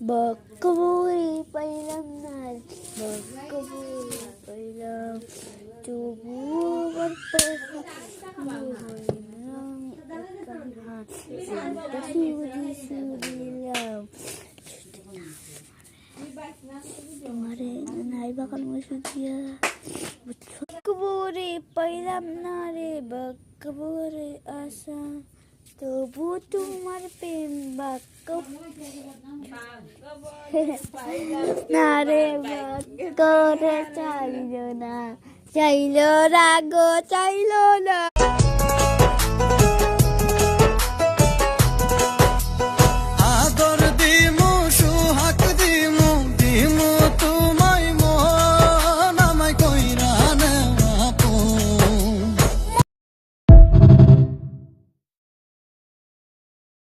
বকবুড়ি পাইলাম না রে, বকবুড়ি পাইলাম তবুও তোমারে নাই বাগান মসুজিয়া বকবুড়ি পাইলাম না রে, বকবুড়ি আশা তবু তোমার প্রেম বাক্য না রে করে চাইল না, চাইল রাগ চাইল না।